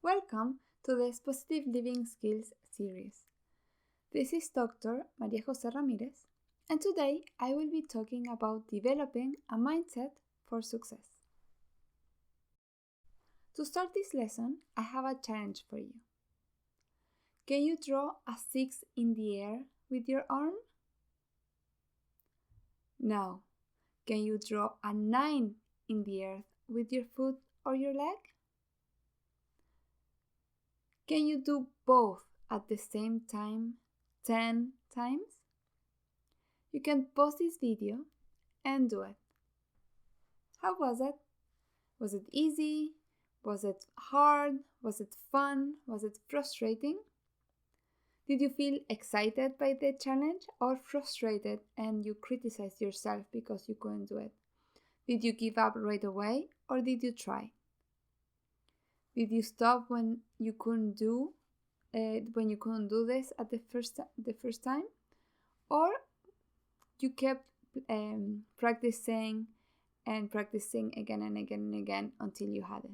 Welcome to the Positive Living Skills series. This is Dr. Maria Jose Ramirez, and today I will be talking about developing a mindset for success. To start this lesson, I have a challenge for you. Can you draw a 6 in the air with your arm? Now, can you draw a 9 in the earth with your foot or your leg? Can you do both at the same time 10 times? You can pause this video and do it. How was it? Was it easy? Was it hard? Was it fun? Was it frustrating? Did you feel excited by the challenge or frustrated and you criticized yourself because you couldn't do it? Did you give up right away or did you try? Did you stop when you couldn't do this at the first time, or you kept practicing and practicing again and again and again until you had it?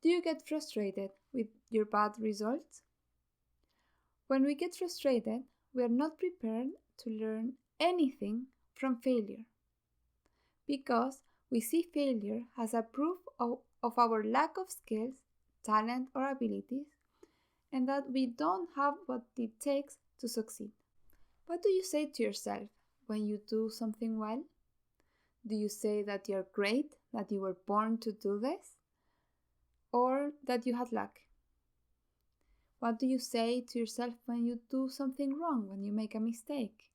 Do you get frustrated with your bad results? When we get frustrated, we are not prepared to learn anything from failure, because we see failure as a proof of our lack of skills, talent, or abilities, and that we don't have what it takes to succeed. What do you say to yourself when you do something well? Do you say that you're great, that you were born to do this, or that you had luck? What do you say to yourself when you do something wrong, when you make a mistake?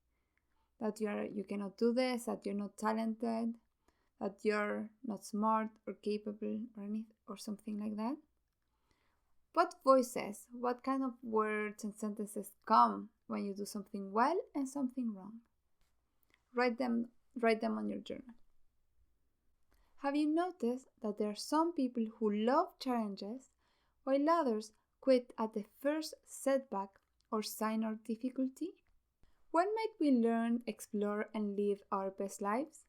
That you cannot do this, that you're not talented, that you're not smart or capable or something like that? What voices, what kind of words and sentences come when you do something well and something wrong? Write them on your journal. Have you noticed that there are some people who love challenges while others quit at the first setback or sign of difficulty? When might we learn, explore, and live our best lives?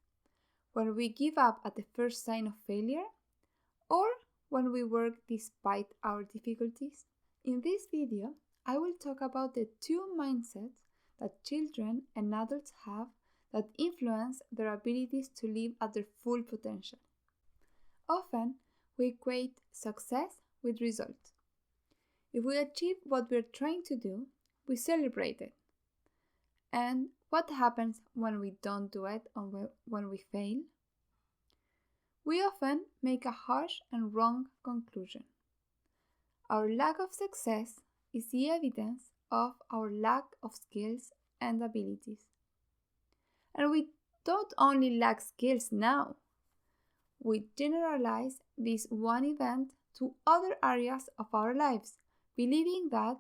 When we give up at the first sign of failure, or when we work despite our difficulties? In this video, I will talk about the two mindsets that children and adults have that influence their abilities to live at their full potential. Often, we equate success with results. If we achieve what we're trying to do, we celebrate it. And what happens when we don't do it or when we fail? We often make a harsh and wrong conclusion. Our lack of success is the evidence of our lack of skills and abilities. And we don't only lack skills now. We generalize this one event to other areas of our lives, believing that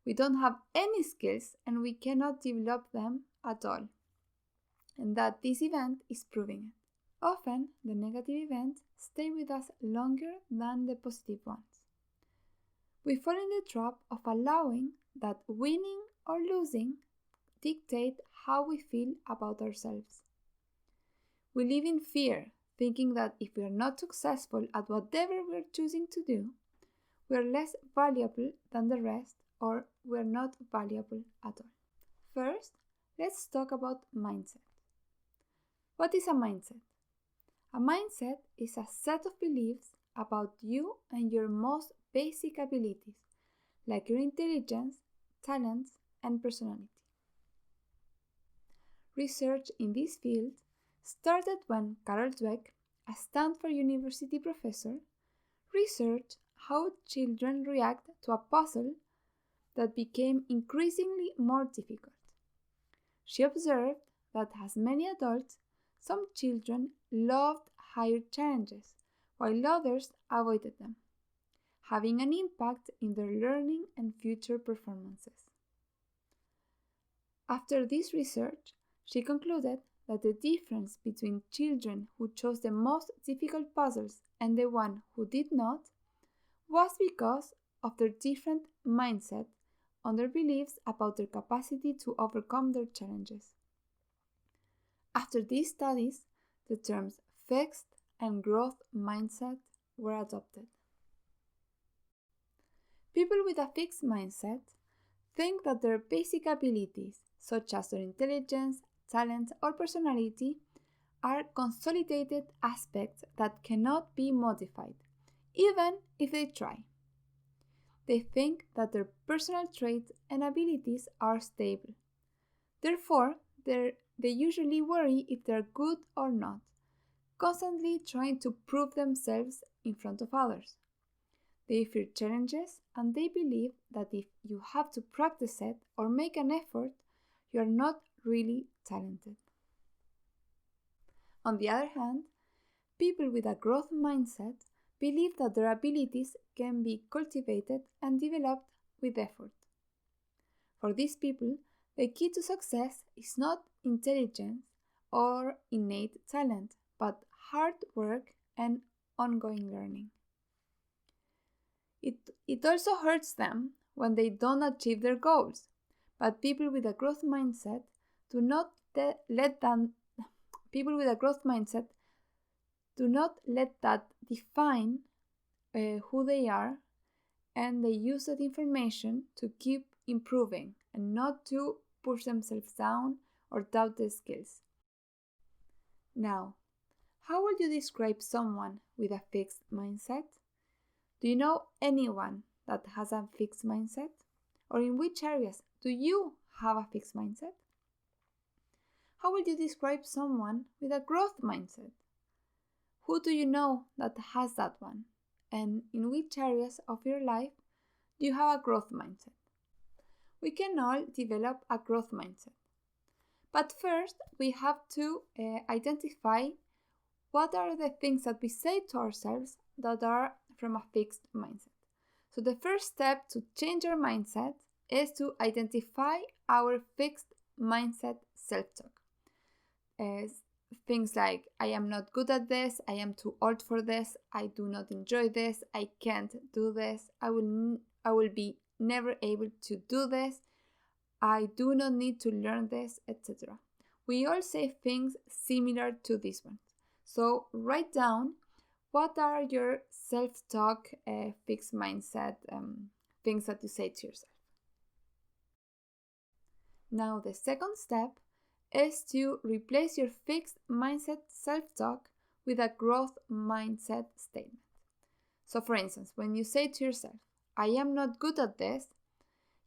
we don't have any skills and we cannot develop them at all, and that this event is proving it. Often, the negative events stay with us longer than the positive ones. We fall in the trap of allowing that winning or losing dictate how we feel about ourselves. We live in fear, thinking that if we are not successful at whatever we are choosing to do, we are less valuable than the rest, or we are not valuable at all. First, let's talk about mindset. What is a mindset? A mindset is a set of beliefs about you and your most basic abilities, like your intelligence, talents, and personality. Research in this field started when Carol Dweck, a Stanford University professor, researched how children react to a puzzle that became increasingly more difficult. She observed that, as many adults, some children loved higher challenges, while others avoided them, having an impact in their learning and future performances. After this research, she concluded that the difference between children who chose the most difficult puzzles and the one who did not was because of their different mindset on their beliefs about their capacity to overcome their challenges. After these studies, the terms fixed and growth mindset were adopted. People with a fixed mindset think that their basic abilities, such as their intelligence, talent, or personality, are consolidated aspects that cannot be modified, even if they try. They think that their personal traits and abilities are stable. Therefore, they usually worry if they're good or not, constantly trying to prove themselves in front of others. They fear challenges and they believe that if you have to practice it or make an effort, you are not really talented. On the other hand, people with a growth mindset believe that their abilities can be cultivated and developed with effort. For these people, the key to success is not intelligence or innate talent, but hard work and ongoing learning. It also hurts them when they don't achieve their goals, but people with a growth mindset do not let that define who they are, and they use that information to keep improving and not to push themselves down or doubt their skills. Now, how would you describe someone with a fixed mindset? Do you know anyone that has a fixed mindset? Or in which areas do you have a fixed mindset? How would you describe someone with a growth mindset? Who do you know that has that one? And in which areas of your life do you have a growth mindset? We can all develop a growth mindset. But first, we have to identify what are the things that we say to ourselves that are from a fixed mindset. So the first step to change our mindset is to identify our fixed mindset self-talk. Things like, I am not good at this, I am too old for this, I do not enjoy this, I can't do this, I will be never able to do this, I do not need to learn this, etc. We all say things similar to this one. So write down what are your self-talk, fixed mindset, things that you say to yourself. Now the second step is to replace your fixed mindset self-talk with a growth mindset statement. So for instance, when you say to yourself, I am not good at this,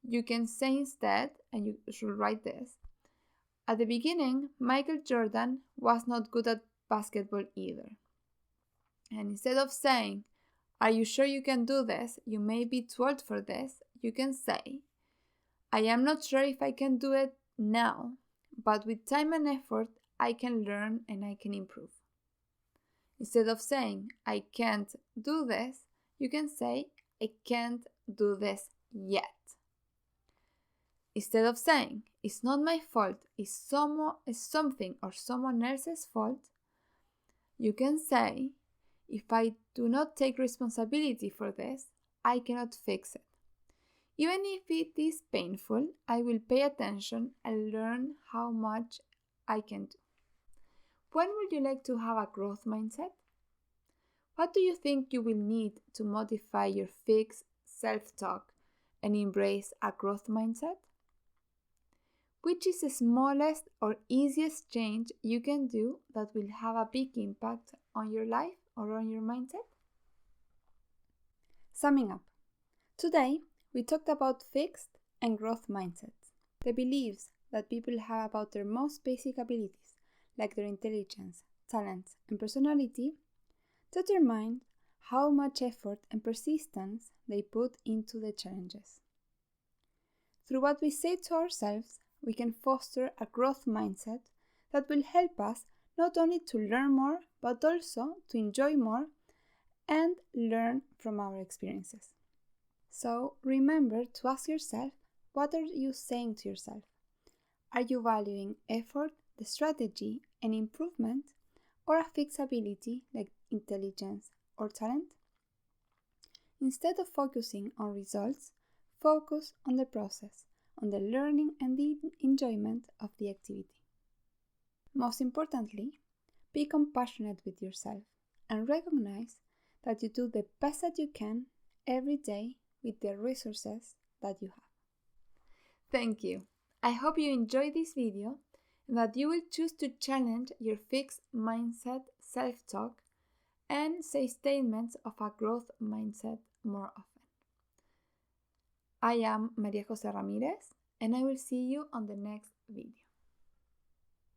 you can say instead, and you should write this, at the beginning, Michael Jordan was not good at basketball either. And instead of saying, are you sure you can do this? You may be too old for this. You can say, I am not sure if I can do it now, but with time and effort, I can learn and I can improve. Instead of saying, I can't do this, you can say, I can't do this yet. Instead of saying, it's not my fault, it's something or someone else's fault, you can say, if I do not take responsibility for this, I cannot fix it. Even if it is painful, I will pay attention and learn how much I can do. When would you like to have a growth mindset? What do you think you will need to modify your fixed self-talk and embrace a growth mindset? Which is the smallest or easiest change you can do that will have a big impact on your life or on your mindset? Summing up, today we talked about fixed and growth mindsets, the beliefs that people have about their most basic abilities, like their intelligence, talents, and personality, determine how much effort and persistence they put into the challenges. Through what we say to ourselves, we can foster a growth mindset that will help us not only to learn more, but also to enjoy more and learn from our experiences. So remember to ask yourself, what are you saying to yourself? Are you valuing effort, the strategy, and improvement, or a fixed ability like intelligence or talent? Instead of focusing on results, focus on the process, on the learning and the enjoyment of the activity. Most importantly, be compassionate with yourself and recognize that you do the best that you can every day with the resources that you have. Thank you. I hope you enjoyed this video and that you will choose to challenge your fixed mindset self-talk and say statements of a growth mindset more often. I am Maria Jose Ramirez, and I will see you on the next video.